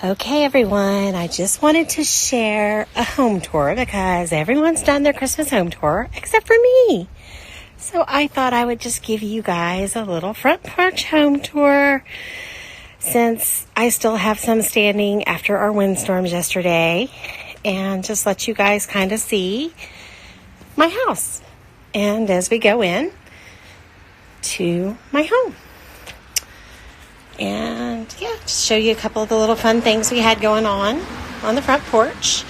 Okay, everyone, I just wanted to share a home tour because everyone's done their Christmas home tour except for me. So I thought I would just give you guys a little front porch home tour since I still have some standing after our windstorms yesterday, and just let you guys kind of see my house. And as we go in to my home. And yeah, just show you a couple of the little fun things we had going on the front porch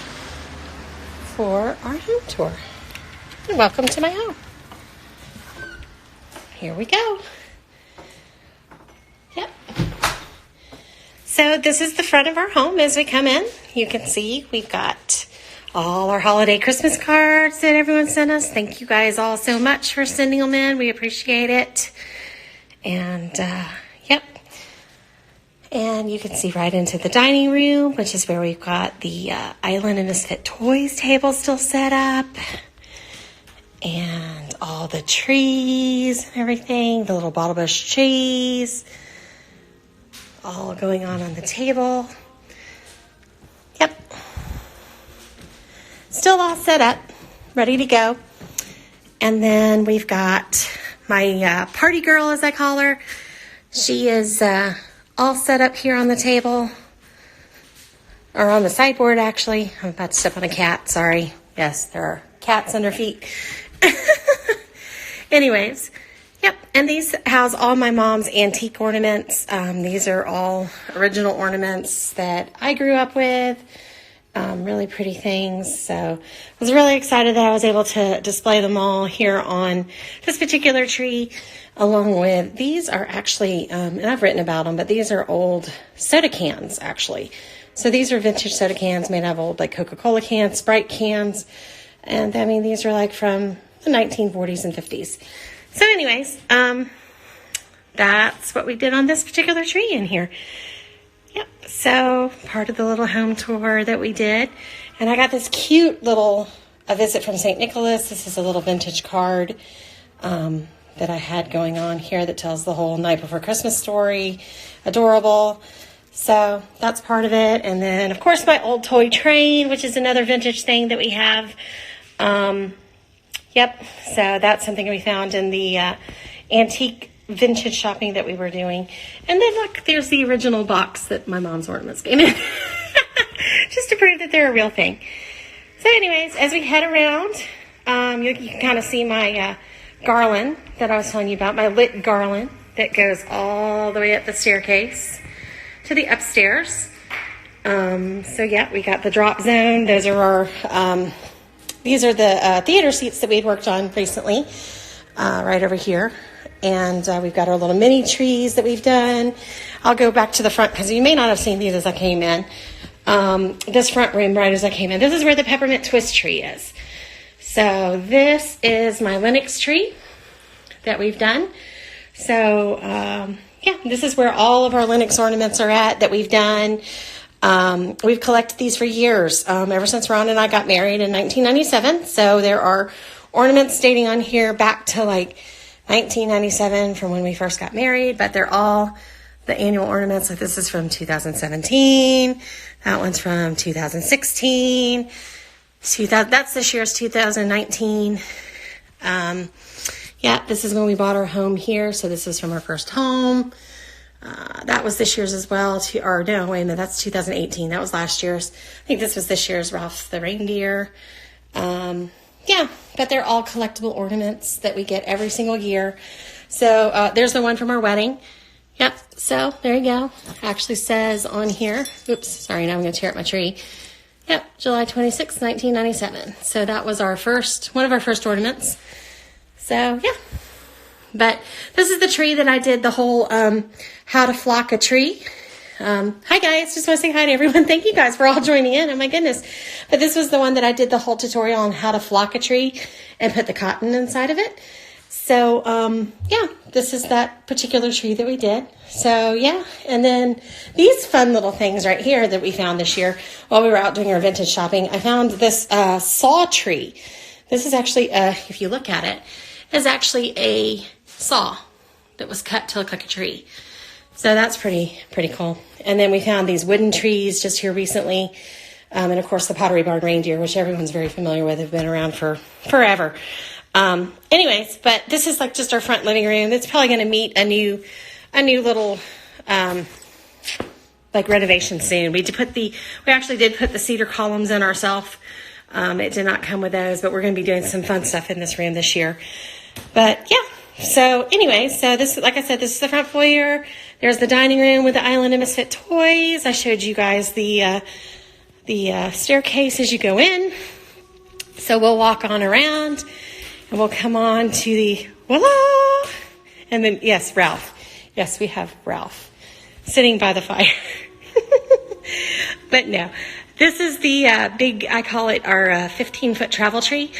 for our home tour. And welcome to my home. Here we go. Yep. So this is the front of our home as we come in. You can see we've got all our holiday Christmas cards that everyone sent us. Thank you guys all so much for sending them in. We appreciate it. And yep. And you can see right into the dining room, which is where we've got the Island and Misfit Toys table still set up. And all the trees and everything, the little bottle bush trees, all going on the table. Yep. Still all set up, ready to go. And then we've got my party girl, as I call her. She is all set up here on the table, or on the sideboard, actually. I'm about to step on a cat, sorry. Yes, there are cats under feet. Anyways, yep, and these house all my mom's antique ornaments. These are all original ornaments that I grew up with. Really pretty things. So I was really excited that I was able to display them all here on this particular tree, along with, these are actually, and I've written about them, but these are old soda cans, actually. So these are vintage soda cans made out of old, like, Coca-Cola cans, Sprite cans. And, I mean, these are, like, from the 1940s and 50s. So, anyways, that's what we did on this particular tree in here. Yep, so part of the little home tour that we did. And I got this cute little, a visit from St. Nicholas. This is a little vintage card that I had going on here that tells the whole Night Before Christmas story. Adorable. So that's part of it. And then, of course, my old toy train, which is another vintage thing that we have. Yep, so that's something we found in the antique vintage shopping that we were doing. And then look, there's the original box that my mom's ornaments came in. Just to prove that they're a real thing. So anyways, as we head around, you can kind of see my garland that I was telling you about, my lit garland that goes all the way up the staircase to the upstairs. So yeah, we got the drop zone. Those are our, these are the theater seats that we'd worked on recently, right over here. And we've got our little mini trees that we've done. I'll go back to the front because you may not have seen these as I came in. This front room right as I came in. This is where the peppermint twist tree is. So this is my Lenox tree that we've done. So yeah, this is where all of our Lenox ornaments are at that we've done. We've collected these for years, ever since Ron and I got married in 1997. So there are ornaments dating on here back to like 1997 from when we first got married, but they're all the annual ornaments. Like this is from 2017. That one's from 2016. That's this year's 2019. Yeah, this is when we bought our home here. So this is from our first home. That was this year's as well. Or no, wait a minute, that's 2018. That was last year's. I think this was this year's Ralph the Reindeer. Yeah, but they're all collectible ornaments that we get every single year. So there's the one from our wedding. Yep, so there you go. Actually says on here, oops, sorry, now I'm going to tear up my tree. Yep, July 26, 1997. So that was our first, one of our first ornaments. So, yeah. But this is the tree that I did the whole how to flock a tree. Hi guys, just want to say hi to everyone. Thank you guys for all joining in. Oh my goodness. But this was the one that I did the whole tutorial on how to flock a tree and put the cotton inside of it. So, yeah, this is that particular tree that we did. So, yeah, and then these fun little things right here that we found this year while we were out doing our vintage shopping. I found this saw tree. This is actually, if you look at it, is actually a saw that was cut to look like a tree. So that's pretty cool. And then we found these wooden trees just here recently. And of course the Pottery Barn reindeer, which everyone's very familiar with, have been around for forever. Anyways, but this is like just our front living room. It's probably going to meet a new little, like renovation soon. We actually did put the cedar columns in ourselves. It did not come with those, but we're going to be doing some fun stuff in this room this year. But yeah. So anyway, so this, like I said, this is the front foyer. There's the dining room with the Island of Misfit toys. I showed you guys the staircase as you go in. So we'll walk on around and we'll come on to the voila. And then, yes, Ralph. Yes, we have Ralph sitting by the fire. But no, this is the big, I call it our 15-foot travel tree.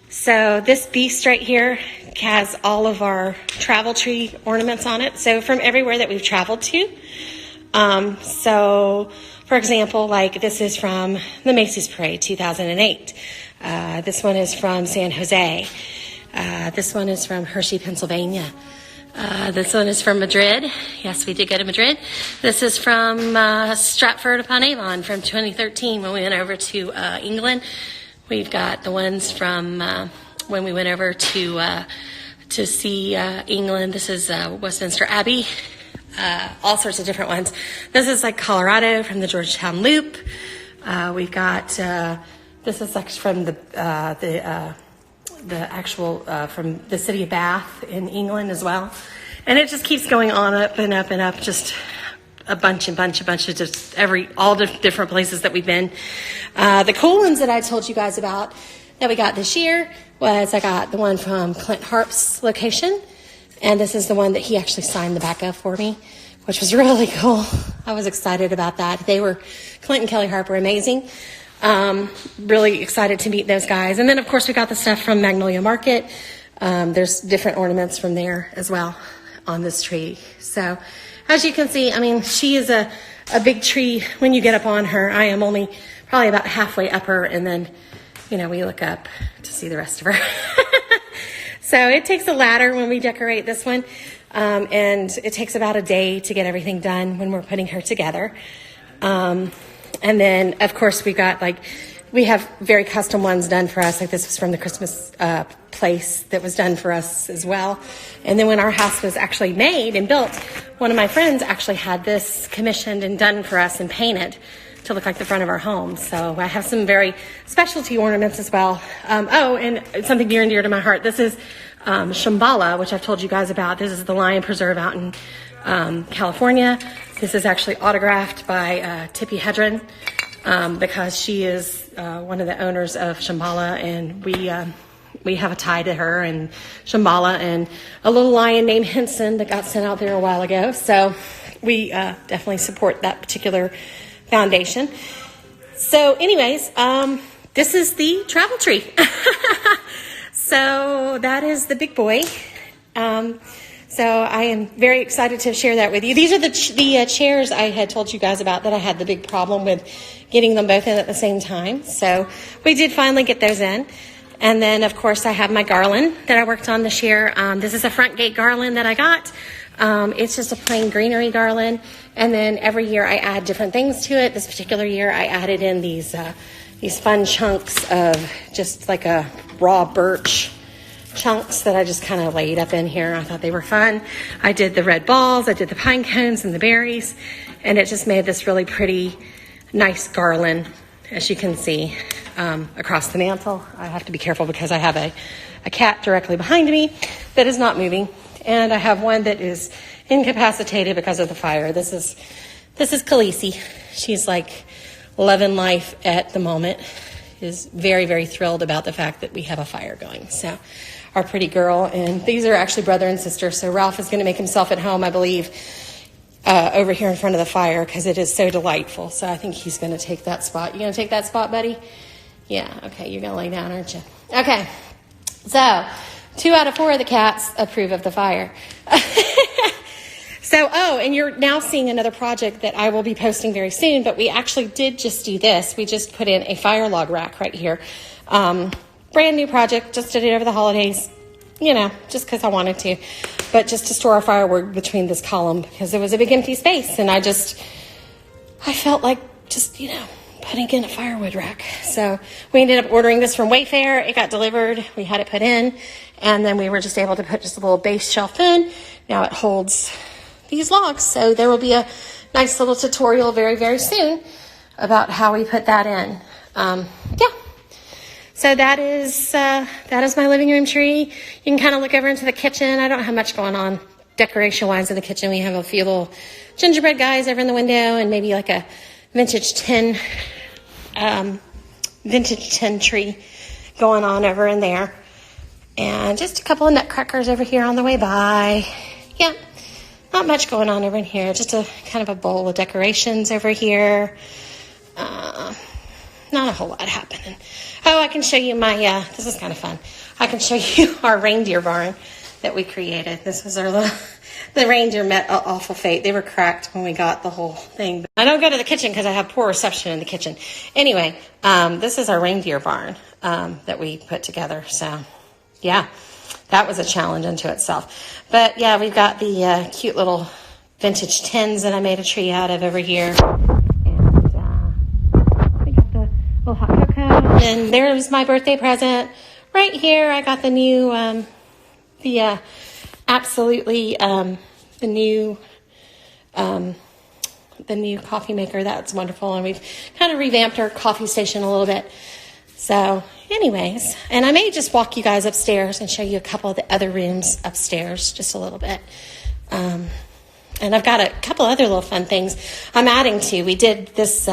So this beast right here has all of our travel tree ornaments on it. So from everywhere that we've traveled to. So for example, like this is from the Macy's Parade 2008. This one is from San Jose. This one is from Hershey, Pennsylvania. This one is from Madrid. Yes, we did go to Madrid. This is from Stratford-upon-Avon from 2013 when we went over to England. We've got the ones from when we went over to see England. This is Westminster Abbey. All sorts of different ones. This is like Colorado from the Georgetown Loop. We've got this is like from the actual from the city of Bath in England as well, and it just keeps going on up and up and up. Just a bunch of just all the different places that we've been. The cool ones that I told you guys about that we got this year was I got the one from Clint Harp's location, and this is the one that he actually signed the back of for me, which was really cool. I was excited about that. Clint and Kelly Harp were amazing. Really excited to meet those guys. And then of course we got the stuff from Magnolia Market. There's different ornaments from there as well on this tree. So as you can see, I mean, she is a big tree when you get up on her. I am only probably about halfway up her, and then, we look up to see the rest of her. So it takes a ladder when we decorate this one, and it takes about a day to get everything done when we're putting her together. And then, of course, we have very custom ones done for us. Like this was from the Christmas place that was done for us as well. And then when our house was actually made and built, one of my friends actually had this commissioned and done for us and painted to look like the front of our home. So I have some very specialty ornaments as well. And something near and dear to my heart. This is Shambhala, which I've told you guys about. This is the lion preserve out in California. This is actually autographed by Tippi Hedren because she is one of the owners of Shambhala, and we have a tie to her and Shambhala and a little lion named Henson that got sent out there a while ago. So we definitely support that particular foundation. So anyways, this is the travel tree. So that is the big boy. So I am very excited to share that with you. These are the chairs I had told you guys about that I had the big problem with getting them both in at the same time. So we did finally get those in. And then, of course, I have my garland that I worked on this year. This is a front gate garland that I got. It's just a plain greenery garland. And then every year I add different things to it. This particular year I added in these fun chunks of just like a raw birch chunks that I just kind of laid up in here. I thought they were fun. I did the red balls, I did the pine cones and the berries, and it just made this really pretty, nice garland, as you can see, across the mantle. I have to be careful because I have a cat directly behind me that is not moving, and I have one that is incapacitated because of the fire. This is Khaleesi. She's like loving life at the moment, is very, very thrilled about the fact that we have a fire going. So our pretty girl, and these are actually brother and sister. So Ralph is going to make himself at home, I believe, over here in front of the fire because it is so delightful. So I think he's going to take that spot. You going to take that spot, buddy? Yeah. Okay. You're going to lay down, aren't you? Okay. So 2 out of 4 of the cats approve of the fire. So, and you're now seeing another project that I will be posting very soon, but we actually did just do this. We just put in a fire log rack right here. Brand new project, just did it over the holidays. you know, just because I wanted to, but just to store our firewood between this column because it was a big empty space. And I felt like just, you know, putting in a firewood rack. So we ended up ordering this from Wayfair. It got delivered. We had it put in, and then we were just able to put just a little base shelf in. Now it holds these logs. So there will be a nice little tutorial very, very soon about how we put that in. Yeah. So that is my living room tree. You can kind of look over into the kitchen. I don't have much going on decoration-wise in the kitchen. We have a few little gingerbread guys over in the window and maybe like a vintage tin tree going on over in there. And just a couple of nutcrackers over here on the way by. Yeah, not much going on over in here. Just a kind of a bowl of decorations over here. Not a whole lot happening. Oh, I can show you my, this is kind of fun. I can show you our reindeer barn that we created. This was our little, the reindeer met an awful fate. They were cracked when we got the whole thing. I don't go to the kitchen because I have poor reception in the kitchen. Anyway, this is our reindeer barn that we put together. So, yeah, that was a challenge unto itself. But, yeah, we've got the cute little vintage tins that I made a tree out of over here. Little hot cocoa. And there's my birthday present right here. I got the new, the new coffee maker. That's wonderful. And we've kind of revamped our coffee station a little bit. So anyways, and I may just walk you guys upstairs and show you a couple of the other rooms upstairs just a little bit. And I've got a couple other little fun things I'm adding to. We did this,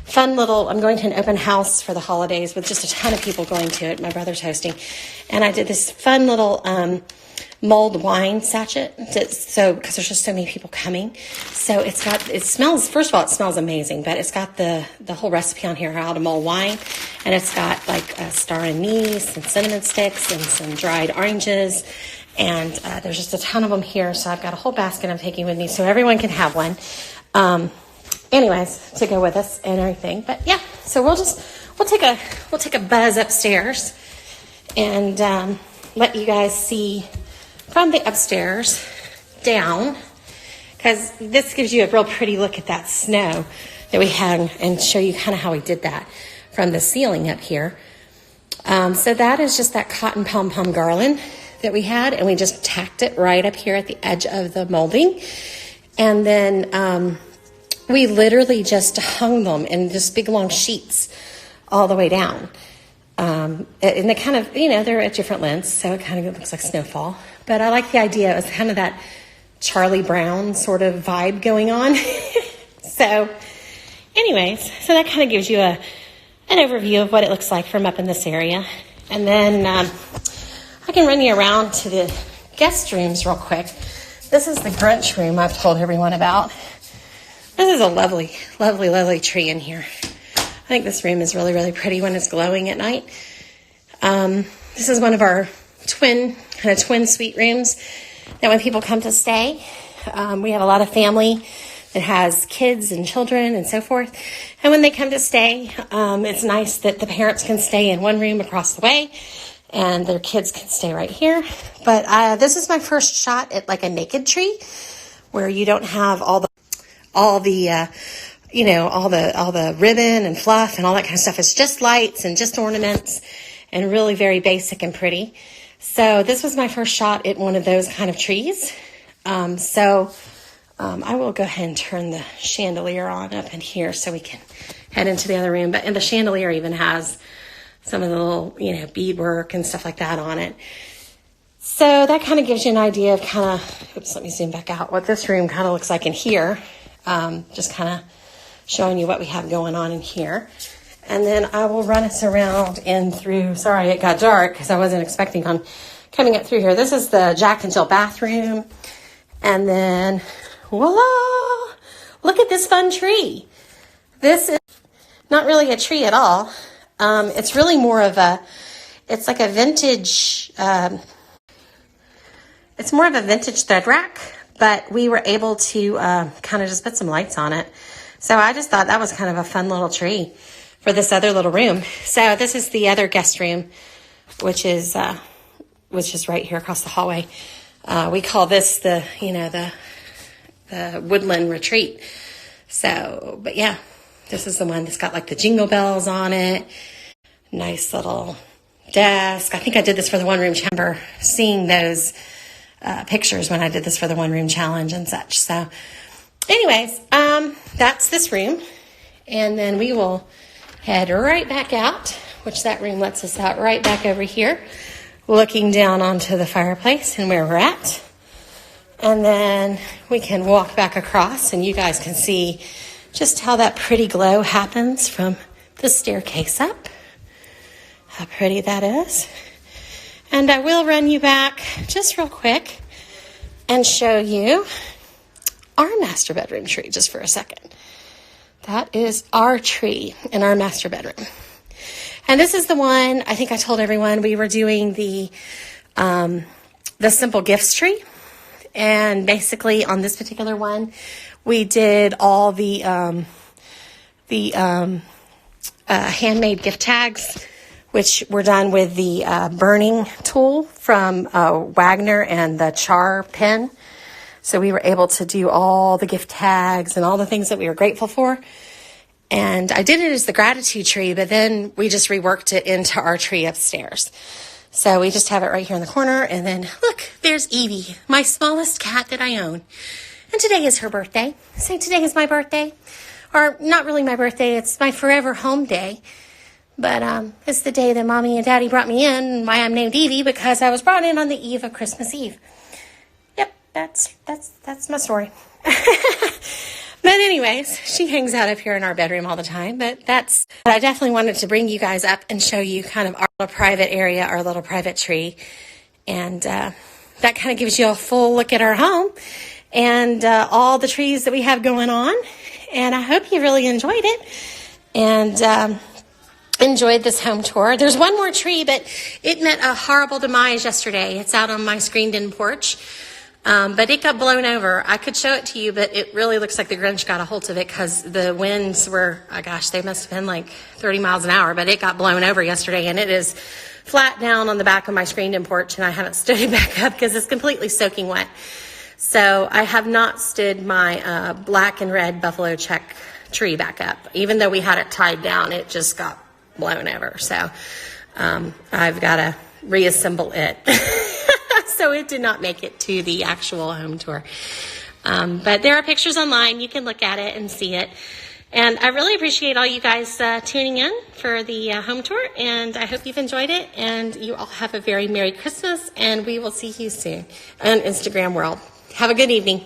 fun little, I'm going to an open house for the holidays with just a ton of people going to it. My brother's hosting. And I did this fun little mulled wine sachet. So, because there's just so many people coming. So it smells, first of all, it smells amazing, but it's got the whole recipe on here, how to mull wine. And it's got like star anise and cinnamon sticks and some dried oranges. And there's just a ton of them here. So I've got a whole basket I'm taking with me so everyone can have one. Anyways, to go with us and everything. But yeah, so we'll take a buzz upstairs and let you guys see from the upstairs down, because this gives you a real pretty look at that snow that we had and show you kind of how we did that from the ceiling up here. So that is just that cotton pom-pom garland that we had, and we just tacked it right up here at the edge of the molding. And then we literally just hung them in just big long sheets all the way down. And they kind of, you know, they're at different lengths, so it kind of looks like snowfall. But I like the idea. It was kind of that Charlie Brown sort of vibe going on. So anyways, so that kind of gives you an overview of what it looks like from up in this area. And then I can run you around to the guest rooms real quick. This is the Grinch room I've told everyone about. This is a lovely, lovely, lovely tree in here. I think this room is really, really pretty when it's glowing at night. This is one of our twin suite rooms that when people come to stay, we have a lot of family that has kids and children and so forth. And when they come to stay, it's nice that the parents can stay in one room across the way and their kids can stay right here. But this is my first shot at like a naked tree where you don't have all the ribbon and fluff and all that kind of stuff. It's just lights and just ornaments and really very basic and pretty. So this was my first shot at one of those kind of trees. I will go ahead and turn the chandelier on up in here so we can head into the other room. And the chandelier even has some of the little, beadwork and stuff like that on it. So that kind of gives you an idea of let me zoom back out, what this room kind of looks like in here. Just kind of showing you what we have going on in here. And then I will run us around in through, sorry it got dark because I wasn't expecting on coming up through here. This is the Jack and Jill bathroom. And then, voila, look at this fun tree. This is not really a tree at all. It's really more of it's like a vintage, it's more of a vintage thread rack, but we were able to kind of just put some lights on it. So I just thought that was kind of a fun little tree for this other little room. So this is the other guest room, which is was just right here across the hallway. We call this the woodland retreat. So, but yeah, this is the one that's got like the jingle bells on it. Nice little desk. I think I did this for the one room chamber, seeing those pictures when I did this for the one room challenge and such. So anyways, that's this room. And then we will head right back out, which that room lets us out right back over here, looking down onto the fireplace and where we're at. And then we can walk back across and you guys can see just how that pretty glow happens from the staircase up. How pretty that is. And I will run you back just real quick and show you our master bedroom tree just for a second. That is our tree in our master bedroom. And this is the one, I think I told everyone we were doing the simple gifts tree. And basically on this particular one, we did all the handmade gift tags, which were done with the burning tool from Wagner and the char pen. So we were able to do all the gift tags and all the things that we were grateful for. And I did it as the gratitude tree, but then we just reworked it into our tree upstairs. So we just have it right here in the corner. And then look, there's Evie, my smallest cat that I own. And today is her birthday. So today is my birthday. Or not really my birthday, it's my forever home day. But it's the day that Mommy and Daddy brought me in, and why I'm named Evie, because I was brought in on the eve of Christmas Eve. Yep, that's my story. But anyways, she hangs out up here in our bedroom all the time. But I definitely wanted to bring you guys up and show you kind of our little private area, our little private tree. And that kind of gives you a full look at our home and all the trees that we have going on. And I hope you really enjoyed it and enjoyed this home tour. There's one more tree, but it met a horrible demise yesterday. It's out on my screened-in porch. But it got blown over. I could show it to you, but it really looks like the Grinch got a hold of it because the winds were, oh gosh, they must have been like 30 miles an hour, but it got blown over yesterday, and it is flat down on the back of my screened-in porch, and I haven't stood it back up because it's completely soaking wet. So I have not stood my black and red buffalo check tree back up. Even though we had it tied down, it just got blown over. So I've got to reassemble it. So it did not make it to the actual home tour. But there are pictures online. You can look at it and see it. And I really appreciate all you guys tuning in for the home tour. And I hope you've enjoyed it. And you all have a very Merry Christmas. And we will see you soon on Instagram World. Have a good evening.